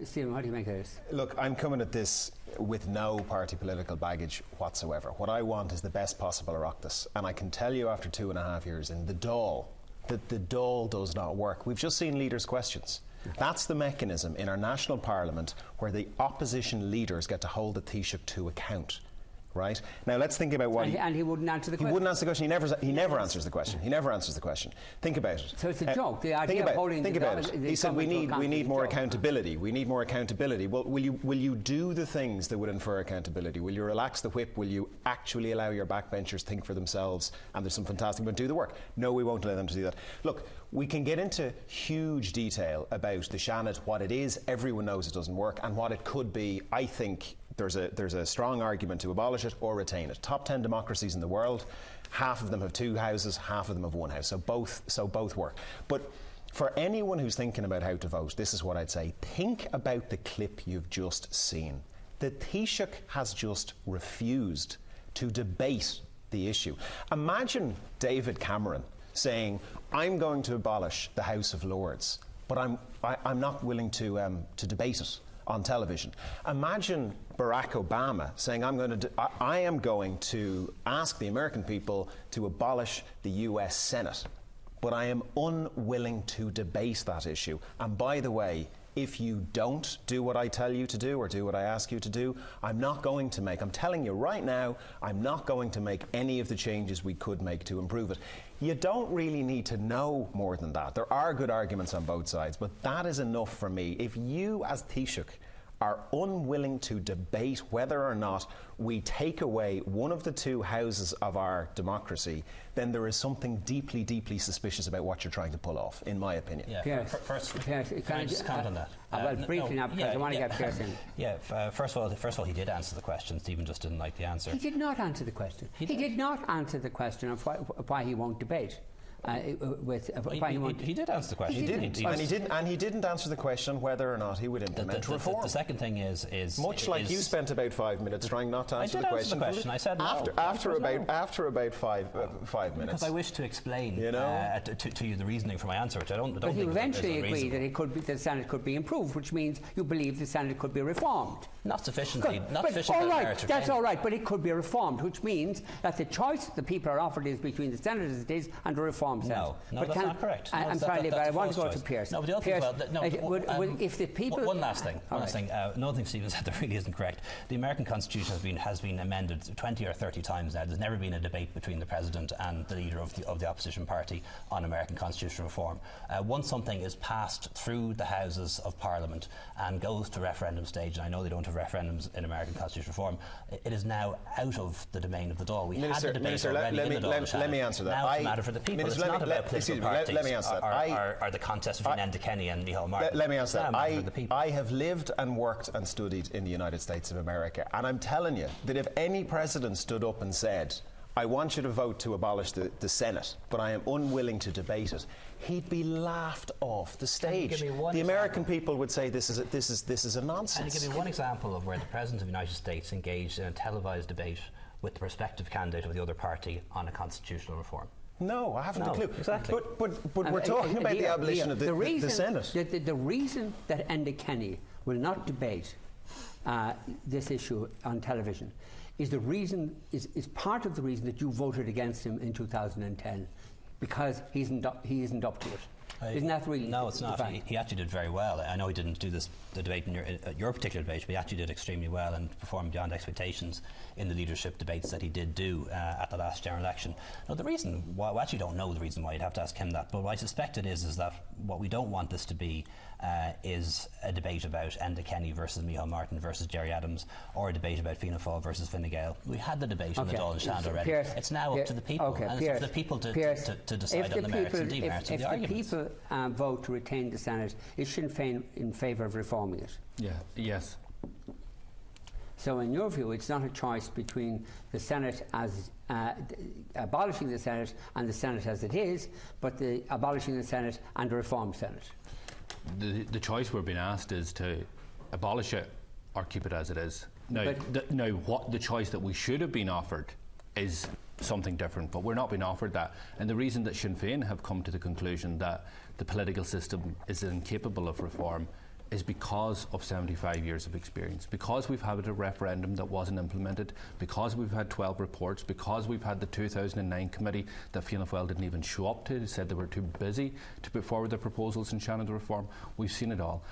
Stephen, what do you make of this? Look, I'm coming at this with no party political baggage whatsoever. What I want is the best possible Oireachtas. And I can tell you after 2.5 years in the Dáil that the Dáil does not work. We've just seen leaders' questions. That's the mechanism in our national parliament where the opposition leaders get to hold the Taoiseach to account. Right? Now let's think about what and he wouldn't answer the question. He wouldn't answer the question. He never answers the question. He never answers the question. Think about it. So it's a joke. The idea of holding think about it. He said we need more accountability. We need more accountability. Well, will you do the things that would infer accountability? Will you relax the whip? Will you actually allow your backbenchers to think for themselves? And there's some fantastic, but do the work. No, we won't allow them to do that. Look, we can get into huge detail about the Seanad, what it is. Everyone knows it doesn't work, and what it could be. I think there's a strong argument to abolish it or retain it. Top 10 democracies in the world, half of them have 2 houses, half of them have 1 house. So both work. But for anyone who's thinking about how to vote, this is what I'd say. Think about the clip you've just seen. The Taoiseach has just refused to debate the issue. Imagine David Cameron saying, I'm going to abolish the House of Lords, but I'm not willing to debate it on television. Imagine Barack Obama saying, I am going to ask the American people to abolish the US Senate, but I am unwilling to debate that issue. And by the way, if you don't do what I tell you to do or do what I ask you to do, I'm telling you right now, I'm not going to make any of the changes we could make to improve it. You don't really need to know more than that. There are good arguments on both sides, but that is enough for me. If you, as Taoiseach, are unwilling to debate whether or not we take away one of the 2 houses of our democracy, then there is something deeply, deeply suspicious about what you're trying to pull off, in my opinion. Yeah, Pearse, can I just comment on that? Well, briefly now, because I want to get Pearse in. Yeah, first of all, he did answer the question. Stephen just didn't like the answer. He did not answer the question. He did not answer the question of why he won't debate. He did answer the question. He didn't answer the question whether or not he would implement reform. The second thing is much like you spent about 5 minutes trying not to answer the question. I said no. After about 5 minutes. Because I wish to explain to you the reasoning for my answer, which I don't. But you eventually agree that the Senate could be improved, which means you believe the Senate could be reformed. Not sufficiently. All right, that's all right. But it could be reformed, which means that the choice the people are offered is between the Senate as it is and a reform. No, that's not correct. I'm sorry, but I want to go to Pearse. No, but the other thing, if the people... One last thing. Another thing Stephen said that really isn't correct. The American Constitution has been amended 20 or 30 times now. There's never been a debate between the President and the leader of the opposition party on American constitutional reform. Once something is passed through the Houses of Parliament and goes to referendum stage, and I know they don't have referendums in American constitutional reform, it is now out of the domain of the Dáil. We had the debate already in the Dáil. Let me answer that. Now it's a matter for the people. It's not about political parties. Let me answer that. Or the contest between Enda Kenny and Micheál Martin. Let me answer that. I have lived and worked and studied in the United States of America, and I'm telling you that if any president stood up and said, I want you to vote to abolish the Senate, but I am unwilling to debate it, he'd be laughed off the stage. The American people would say this is a nonsense. Can you give me one example of where the President of the United States engaged in a televised debate with the prospective candidate of the other party on a constitutional reform? No, I haven't a clue. Exactly. But we're talking about the abolition of the Senate. The reason that Enda Kenny will not debate this issue on television is part of the reason that you voted against him in 2010, because he isn't up to it. Isn't that really? No, it's not. He actually did very well. I know he didn't do the debate in your particular debate, but he actually did extremely well and performed beyond expectations in the leadership debates that he did do at the last general election. Now, the reason why, we actually don't know the reason why, you'd have to ask him that, but what I suspect it is that what we don't want this to be is a debate about Enda Kenny versus Micheál Martin versus Gerry Adams, or a debate about Fianna Fáil versus Fine Gael. We had the debate in the Dáil and Seanad already. It's now up to the people, and it's up to the people to decide on the merits and demerits of the arguments. If the people vote to retain the Senate, is Sinn Féin in favour of reforming it? Yes. So in your view, it's not a choice between the Senate as abolishing the Senate and the Senate as it is, but the abolishing the Senate and a reformed Senate. The choice we're being asked is to abolish it or keep it as it is. Now, what the choice that we should have been offered is something different, but we're not being offered that. And the reason that Sinn Féin have come to the conclusion that the political system is incapable of reform is because of 75 years of experience, because we've had a referendum that wasn't implemented, because we've had 12 reports, because we've had the 2009 committee that Fianna Fáil didn't even show up to, said they were too busy to put forward the proposals in Seanad reform. We've seen it all.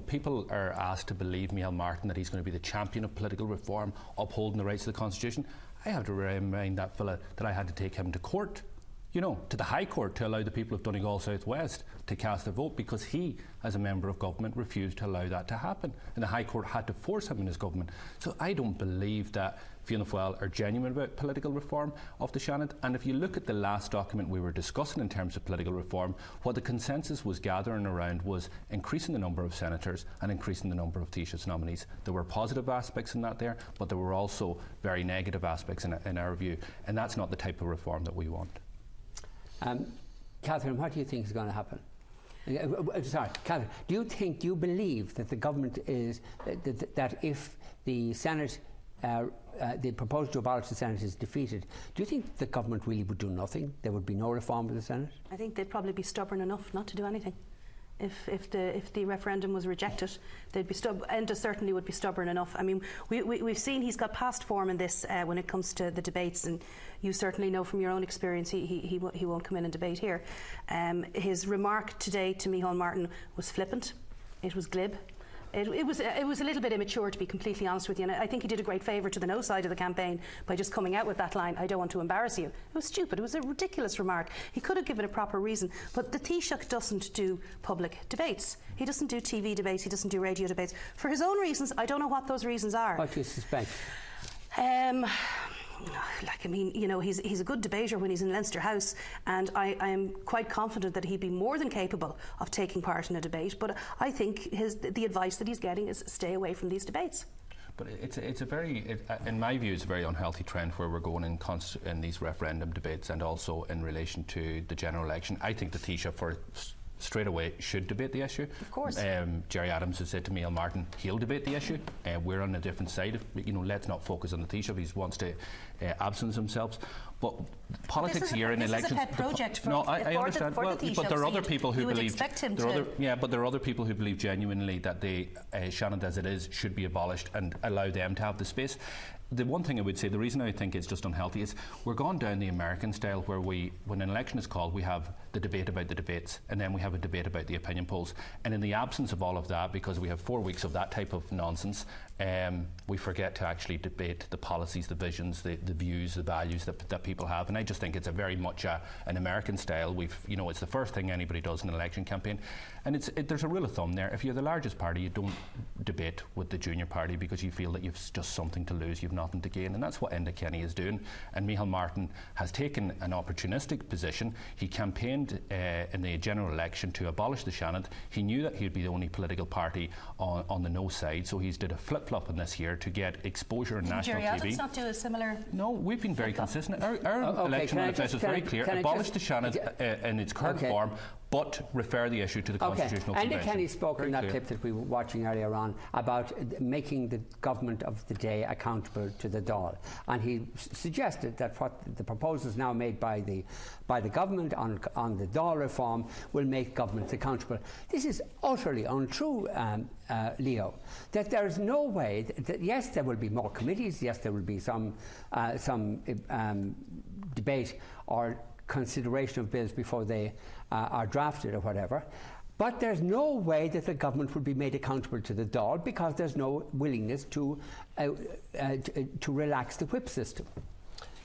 People are asked to believe Micheál Martin that he's going to be the champion of political reform, upholding the rights of the Constitution. I have to remind that fella that I had to take him to court, to the High Court, to allow the people of Donegal South West to cast their vote, because he, as a member of government, refused to allow that to happen. And the High Court had to force him in his government. So I don't believe that Fianna Fáil are genuine about political reform of the Seanad. And if you look at the last document we were discussing in terms of political reform, what the consensus was gathering around was increasing the number of senators and increasing the number of Taoiseach's nominees. There were positive aspects in that there, but there were also very negative aspects in our view. And that's not the type of reform that we want. Catherine, what do you think is going to happen? Sorry, Catherine, do you believe that the government is, that if the Senate, the proposal to abolish the Senate is defeated, do you think the government really would do nothing? There would be no reform of the Senate? I think they'd probably be stubborn enough not to do anything. If the referendum was rejected, they'd be Enda certainly would be stubborn enough. I mean, we've seen he's got past form in this when it comes to the debates, and you certainly know from your own experience he won't come in and debate here. His remark today to Micheál Martin was flippant. It was glib. It was a little bit immature, to be completely honest with you, and I think he did a great favour to the no side of the campaign by just coming out with that line, "I don't want to embarrass you." It was stupid. It was a ridiculous remark. He could have given a proper reason, but the Taoiseach doesn't do public debates. He doesn't do TV debates. He doesn't do radio debates. For his own reasons, I don't know what those reasons are. What do you suspect? He's a good debater when he's in Leinster House, and I am quite confident that he'd be more than capable of taking part in a debate. But I think the advice that he's getting is stay away from these debates. But it's a very, in my view, it's a very unhealthy trend where we're going in these referendum debates, and also in relation to the general election. I think the Taoiseach straight away should debate the issue. Of course. Jerry Adams has said to Micheál Martin he'll debate the issue. We're on a different side. Let's not focus on the Taoiseach. He wants to absence himself. But politics here in elections. This is a pet project for, no, I understand. For the Taoiseach, but there are other people who believe. But there are other people who believe genuinely that the Seanad as it is should be abolished, and allow them to have the space. The one thing I would say, the reason I think it's just unhealthy is we're gone down the American style, where when an election is called, we have the debate about the debates, and then we have a debate about the opinion polls. And in the absence of all of that, because we have 4 weeks of that type of nonsense, we forget to actually debate the policies, the visions, the views, the values that people have. And I just think it's a very much an American style. It's the first thing anybody does in an election campaign. And there's a rule of thumb there. If you're the largest party, you don't debate with the junior party, because you feel that you've just something to lose, you've nothing to gain. And that's what Enda Kenny is doing. And Micheál Martin has taken an opportunistic position. He campaigned in the general election to abolish the Seanad. He knew that he'd be the only political party on the no side, so he's did a flip-flop in this year to get exposure on national TV. Adams not do a similar? No, we've been very consistent. Our election manifesto is very clear. Abolish the Seanad in its current form, but refer the issue to the Constitutional Convention. Enda Kenny spoke in that clip that we were watching earlier on about making the government of the day accountable to the Dáil, and he suggested that what the proposals now made by the government on the Dáil reform will make governments accountable. This is utterly untrue, Leo. That there is no way that yes, there will be more committees, yes, there will be some debate or consideration of bills before they are drafted or whatever, but there's no way that the government will be made accountable to the Dáil, because there's no willingness to relax the whip system.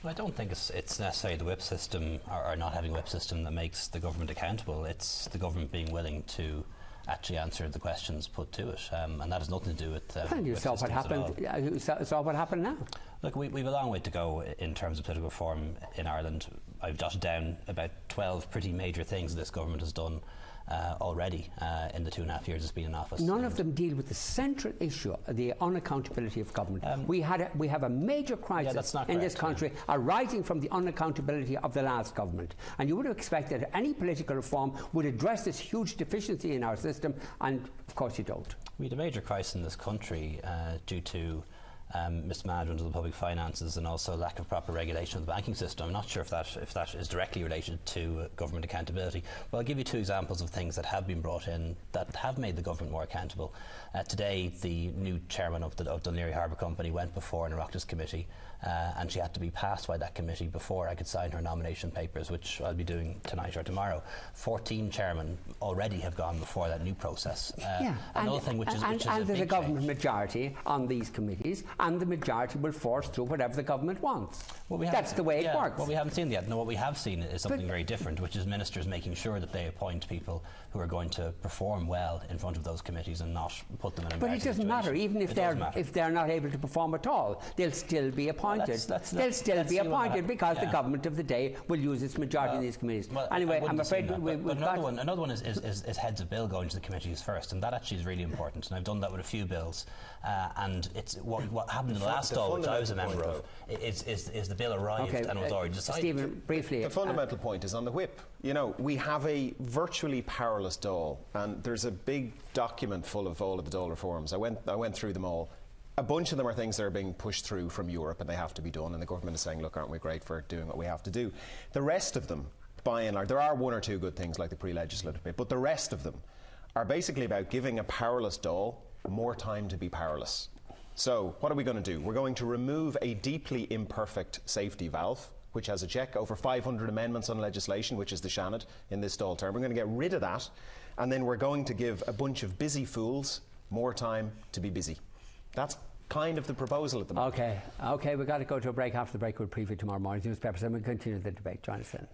Well, I don't think it's necessarily the whip system or not having a whip system that makes the government accountable. It's the government being willing to actually answer the questions put to it, and that has nothing to do with. You saw what happened. You saw what happened now. Look, we've a long way to go in terms of political reform in Ireland. I've jotted down about 12 pretty major things this government has done already in the 2.5 years it's been in office. None of them deal with the central issue, the unaccountability of government. We have a major crisis in this country arising from the unaccountability of the last government. And you would have expected that any political reform would address this huge deficiency in our system, and of course you don't. We had a major crisis in this country due to mismanagement of the public finances and also lack of proper regulation of the banking system. I'm not sure if that is directly related to government accountability. But I'll give you two examples of things that have been brought in that have made the government more accountable. Today, the new chairman of Donnelly Harbour Company went before an Oireachtas committee, and she had to be passed by that committee before I could sign her nomination papers, which I'll be doing tonight or tomorrow. 14 chairmen already have gone before that new process. Another thing which is there's a government majority on these committees, and the majority will force through whatever the government wants. That's the way it works. Well, we haven't seen that. No, what we have seen is something very different, which is ministers making sure that they appoint people who are going to perform well in front of those committees and not put them in a But it doesn't matter. Even if they're not able to perform at all, they'll still be appointed. They'll still be appointed because the government of the day will use its majority in these committees. Anyway, I'm afraid another one is heads of bill going to the committees first, and that actually is really important. And I've done that with a few bills. And it's what happened in the last Dáil, which I was a member of, is the bill arrived and was already decided. Stephen, briefly. The fundamental point is on the whip. You know, we have a virtually powerless Dáil, and there's a big document full of all of the Dáil reforms. I went through them all. A bunch of them are things that are being pushed through from Europe, and they have to be done, and the government is saying, look, aren't we great for doing what we have to do? The rest of them, by and large, there are one or two good things like the pre-legislative bit, but the rest of them are basically about giving a powerless Dáil more time to be powerless. So what are we going to do? We're going to remove a deeply imperfect safety valve, which has a check, over 500 amendments on legislation, which is the Seanad in this Dáil term. We're going to get rid of that, and then we're going to give a bunch of busy fools more time to be busy. That's kind of the proposal at the moment. Okay, we've got to go to a break. After the break, we'll preview tomorrow morning's newspapers, and we'll continue the debate. Join us then.